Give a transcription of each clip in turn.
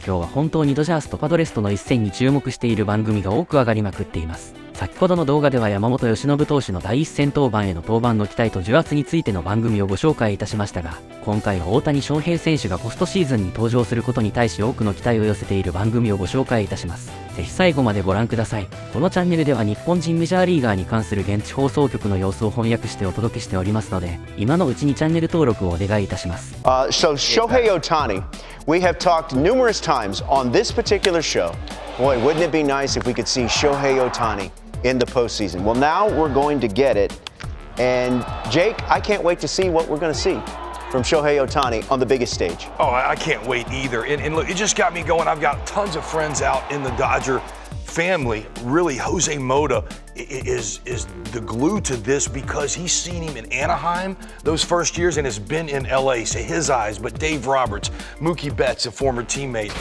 今日は本当にドジャースとパドレスとの一戦に注目している番組が多く上がりまくっています。先ほどの動画では山本由伸投手の第一戦登板への登板の期待と重圧についての番組をご紹介いたしましたが、今回は大谷翔平選手がポストシーズンに登場することに対し多くの期待を寄せている番組をご紹介いたします。ぜひ最後までご覧ください。このチャンネルでは日本人メジャーリーガーに関する現地放送局の様子を翻訳してお届けしておりますので、今のうちにチャンネル登録をお願いいたします。So Shohei Ohtani, we have talked numerous times on this particular show. Boy, wouldn't it be nice if we could see Shohei Ohtani in the postseason? Well, now we're going to get it. And Jake, I can't wait to see what we're going to see from Shohei Ohtani on the biggest stage. Oh, I can't wait either. And look, it just got me going. I've got tons of friends out in the Dodger family. Really, Jose Mota is the glue to this because he's seen him in Anaheim those first years and has been in LA, say his eyes, but Dave Roberts, Mookie Betts, a former teammate.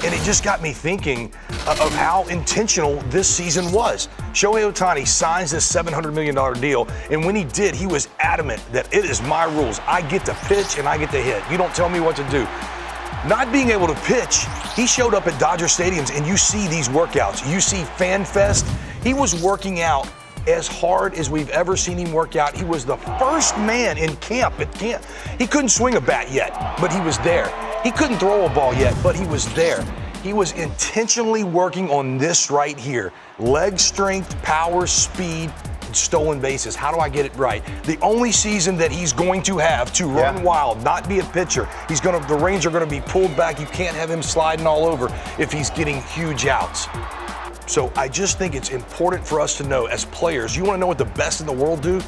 And it just got me thinking of how intentional this season was. Shohei Ohtani signs this $700 million deal, and when he did, he was adamant that it is my rules. I get to pitch and I get to hit. You don't tell me what to do. Not being able to pitch, he showed up at Dodger stadiums, and you see these workouts. You see Fan Fest. He was working out as hard as we've ever seen him work out. He was the first man in camp. He couldn't swing a bat yet, but he was there. He couldn't throw a ball yet, but he was there. He was intentionally working on this right here. Leg strength, power, speed, and stolen bases. How do I get it right? The only season that he's going to have to run wild, not be a pitcher. The reins are going to be pulled back. You can't have him sliding all over if he's getting huge outs. So I just think it's important for us to know as players, you want to know what the best in the world do?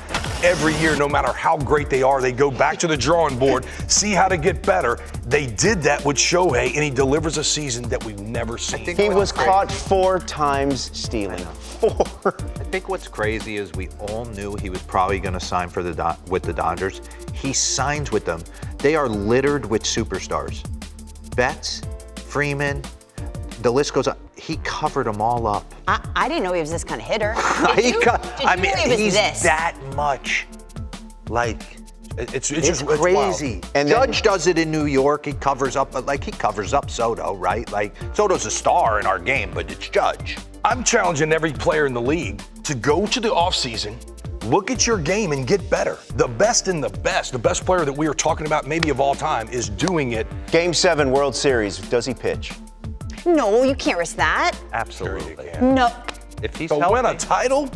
Every year, no matter how great they are, they go back to the drawing board, see how to get better. They did that with Shohei, and he delivers a season that we've never seen. He was caught 4 times stealing. 4. I think what's crazy is we all knew he was probably going to sign for with the Dodgers. He signs with them. They are littered with superstars. Betts, Freeman, the list goes on. He covered them all up. I didn't know he was this kind of hitter. He's this? that much. Like, it's just crazy. It's and Judge does it in New York. He covers up, he covers up Soto, right? Like, Soto's a star in our game, but it's Judge. I'm challenging every player in the league to go to the offseason, look at your game and get better. The best in the best player that we are talking about maybe of all time is doing it. Game 7 World Series, does he pitch? No, you can't risk that. Absolutely. No. If he's to healthy, win a title?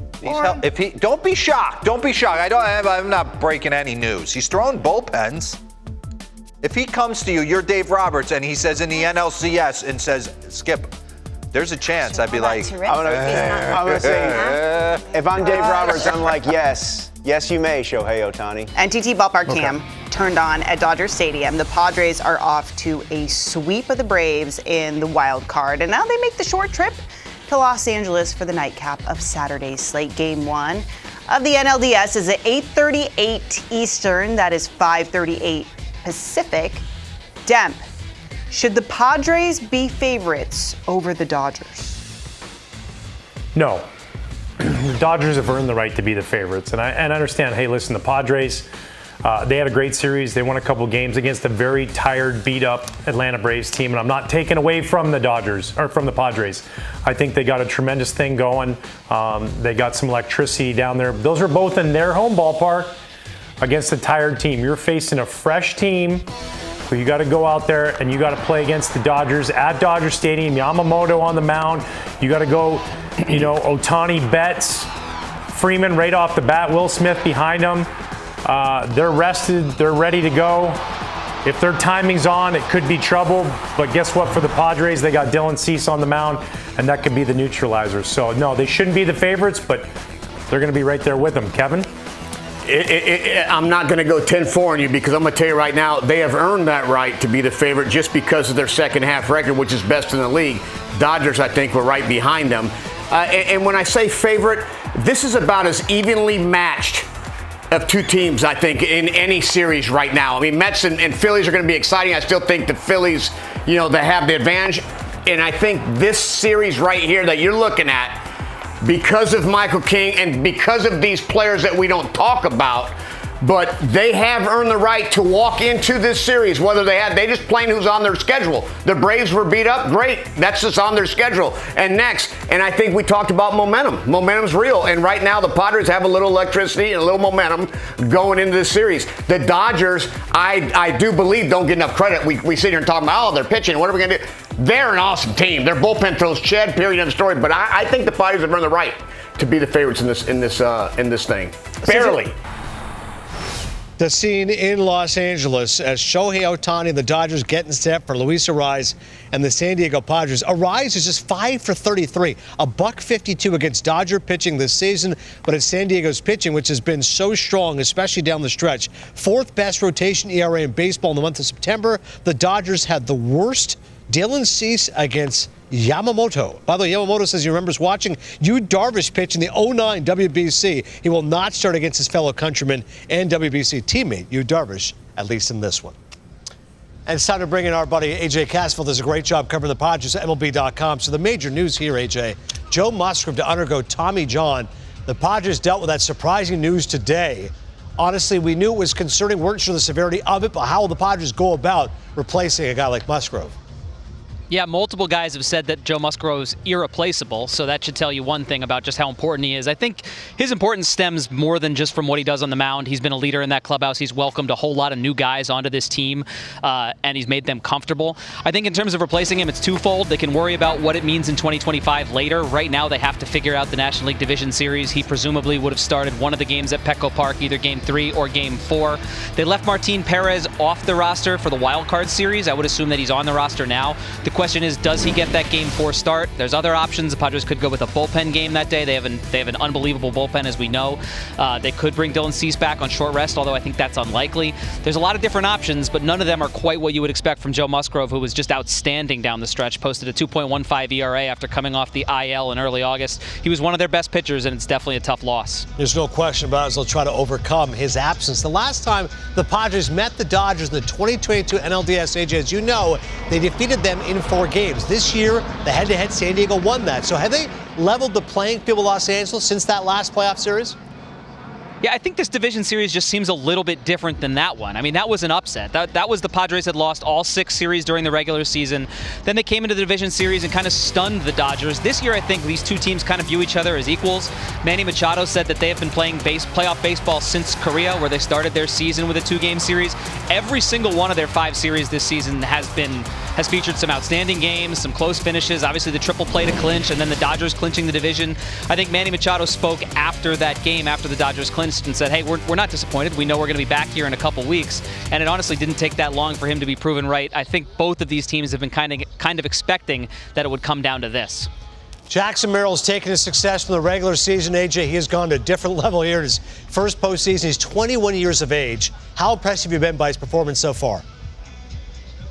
Don't be shocked. Don't be shocked. I'm not breaking any news. He's throwing bullpens. If he comes to you, you're Dave Roberts, and he says in the NLCS and says, Skip, there's a chance. I'd be like, I'm gonna say, if I'm Dave Roberts, I'm like, yes, you may, Shohei Ohtani. NTT Ballpark Cam turned on at Dodger Stadium. The Padres are off to a sweep of the Braves in the wild card, and now they make the short trip to Los Angeles for the nightcap of Saturday's slate. Game 1 of the NLDS is at 8:38 Eastern. That is 5:38 Pacific. Demp, should the Padres be favorites over the Dodgers? No. The Dodgers have earned the right to be the favorites. And I understand, hey, listen, the Padres, they had a great series. They won a couple games against a very tired, beat-up Atlanta Braves team. And I'm not taking away from the Dodgers, or from the Padres. I think they got a tremendous thing going. They got some electricity down there. Those are both in their home ballpark against a tired team. You're facing a fresh team. So you got to go out there and you got to play against the Dodgers at Dodger Stadium. Yamamoto on the mound. You got to go, Ohtani, Betts, Freeman right off the bat. Will Smith behind them. They're rested. They're ready to go. If their timing's on, it could be trouble. But guess what? For the Padres, they got Dylan Cease on the mound, and that could be the neutralizer. So no, they shouldn't be the favorites, but they're going to be right there with them. Kevin? I'm not going to go 10-4 on you because I'm going to tell you right now, they have earned that right to be the favorite just because of their second half record, which is best in the league. Dodgers, I think, were right behind them. And when I say favorite, this is about as evenly matched of two teams, I think, in any series right now. I mean, Mets and Phillies are going to be exciting. I still think the Phillies, they have the advantage. And I think this series right here that you're looking at, because of Michael King and because of these players that we don't talk about, But they have earned the right to walk into this series, whether they just playing who's on their schedule. The Braves were beat up, great. That's just on their schedule. And next, and I think we talked about momentum. Momentum's real. And right now, the Padres have a little electricity and a little momentum going into this series. The Dodgers, I do believe, don't get enough credit. We sit here and talk about, oh, they're pitching. What are we going to do? They're an awesome team. Their bullpen throws Chad, period, end of story. But I think the Padres have earned the right to be the favorites in this thing. Barely. The scene in Los Angeles as Shohei Ohtani and the Dodgers getting set for Luis Arraez and the San Diego Padres. Arraez is just 5 for 33, a $152 against Dodger pitching this season, but it's San Diego's pitching, which has been so strong, especially down the stretch. Fourth best rotation ERA in baseball in the month of September. The Dodgers had the worst. Dylan Cease against Yamamoto. By the way, Yamamoto says he remembers watching Yu Darvish pitch in the 09 WBC. He will not start against his fellow countryman and WBC teammate Yu Darvish, at least in this one. And it's time to bring in our buddy AJ Casfield. Does a great job covering the Padres at MLB.com. So the major news here, AJ, Joe Musgrove to undergo Tommy John. The Padres dealt with that surprising news today. Honestly, we knew it was concerning, weren't sure the severity of it, but how will the Padres go about replacing a guy like Musgrove? Yeah, multiple guys have said that Joe Musgrove's irreplaceable, so that should tell you one thing about just how important he is. I think his importance stems more than just from what he does on the mound. He's been a leader in that clubhouse. He's welcomed a whole lot of new guys onto this team, and he's made them comfortable. I think in terms of replacing him, it's twofold. They can worry about what it means in 2025 later. Right now, they have to figure out the National League Division Series. He presumably would have started one of the games at Petco Park, either Game 3 or Game 4. They left Martin Perez off the roster for the Wild Card Series. I would assume that he's on the roster now. The question is, does he get that Game 4 start? There's other options. The Padres could go with a bullpen game that day. They have an unbelievable bullpen, as we know. They could bring Dylan Cease back on short rest, although I think that's unlikely. There's a lot of different options, but none of them are quite what you would expect from Joe Musgrove, who was just outstanding down the stretch, posted a 2.15 ERA after coming off the IL in early August. He was one of their best pitchers, and it's definitely a tough loss. There's no question about it, as they'll try to overcome his absence. The last time the Padres met the Dodgers in the 2022 NLDS, AJ, as you know, they defeated them in 4 games. This year, the head-to-head San Diego won that. So have they leveled the playing field with Los Angeles since that last playoff series? Yeah, I think this division series just seems a little bit different than that one. I mean, that was an upset. That was the Padres had lost all 6 series during the regular season. Then they came into the division series and kind of stunned the Dodgers. This year, I think these two teams kind of view each other as equals. Manny Machado said that they have been playing playoff baseball since Korea, where they started their season with a 2-game series. Every single one of their 5 series this season has featured some outstanding games, some close finishes, obviously the triple play to clinch, and then the Dodgers clinching the division. I think Manny Machado spoke after that game, after the Dodgers clinched, and said, hey, we're not disappointed. We know we're going to be back here in a couple weeks. And it honestly didn't take that long for him to be proven right. I think both of these teams have been kind of expecting that it would come down to this. Jackson Merrill's taken his success from the regular season, AJ. He has gone to a different level here in his first postseason. He's 21 years of age. How impressed have you been by his performance so far?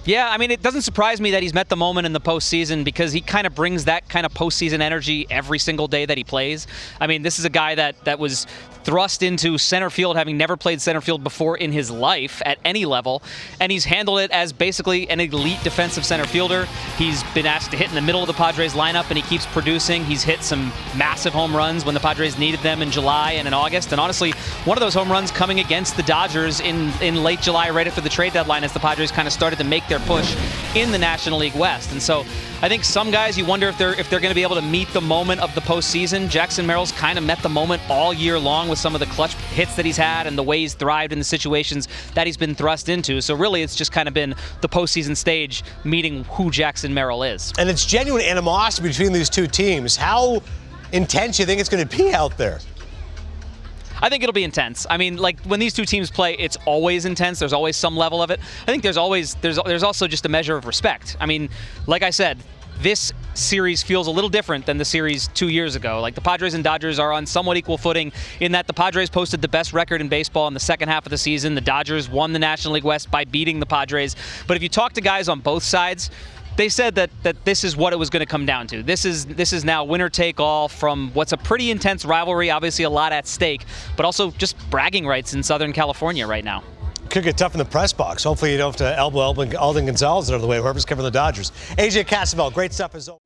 Yeah, I mean, it doesn't surprise me that he's met the moment in the postseason because he kind of brings that kind of postseason energy every single day that he plays. I mean, this is a guy that was thrust into center field, having never played center field before in his life at any level, and he's handled it as basically an elite defensive center fielder. He's been asked to hit in the middle of the Padres lineup, and he keeps producing. He's hit some massive home runs when the Padres needed them in July and in August, and honestly, one of those home runs coming against the Dodgers in late July, right after the trade deadline, as the Padres kind of started to make their push in the National League West. And so I think some guys, you wonder if they're going to be able to meet the moment of the postseason. Jackson Merrill's kind of met the moment all year long with some of the clutch hits that he's had and the way he's thrived in the situations that he's been thrust into. So really, it's just kind of been the postseason stage meeting who Jackson Merrill is. And it's genuine animosity between these two teams. How intense do you think it's going to be out there? I think it'll be intense. I mean, like, when these two teams play, it's always intense. There's always some level of it. I think there's also just a measure of respect. I mean, like I said, this series feels a little different than the series 2 years ago. Like, the Padres and Dodgers are on somewhat equal footing in that the Padres posted the best record in baseball in the second half of the season. The Dodgers won the National League West by beating the Padres. But if you talk to guys on both sides, they said that this is what it was going to come down to. This is now winner take all from what's a pretty intense rivalry, obviously a lot at stake, but also just bragging rights in Southern California right now. Could get tough in the press box. Hopefully you don't have to elbow Alden Gonzalez out of the way, whoever's covering the Dodgers. AJ Casabel, great stuff as always.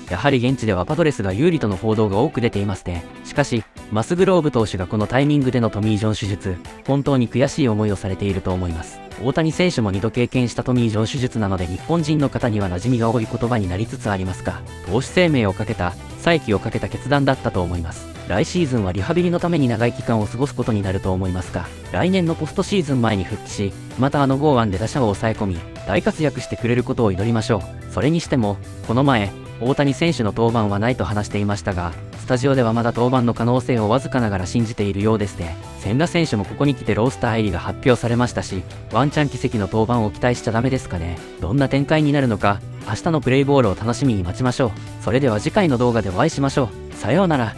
やはり現地ではパドレスが有利との報道が多く出ていますね。しかし、マスグローブ投手がこのタイミングでのトミー・ジョン手術、本当に悔しい思いをされていると思います。大谷選手も2度経験したトミー・ジョン手術なので日本人の方には馴染みが多い言葉になりつつありますが、投手生命をかけた、再起をかけた決断だったと思います。来シーズンはリハビリのために長い期間を過ごすことになると思いますが、来年のポストシーズン前に復帰し、また剛腕で打者を抑え込み、大活躍してくれることを祈りましょう。それにしても、この前、大谷選手の登板はないと話していましたが、スタジオではまだ登板の可能性をわずかながら信じているようですね。千賀選手もここに来てロースター入りが発表されましたし、ワンチャン奇跡の登板を期待しちゃダメですかね。どんな展開になるのか、明日のプレイボールを楽しみに待ちましょう。それでは次回の動画でお会いしましょう。さようなら。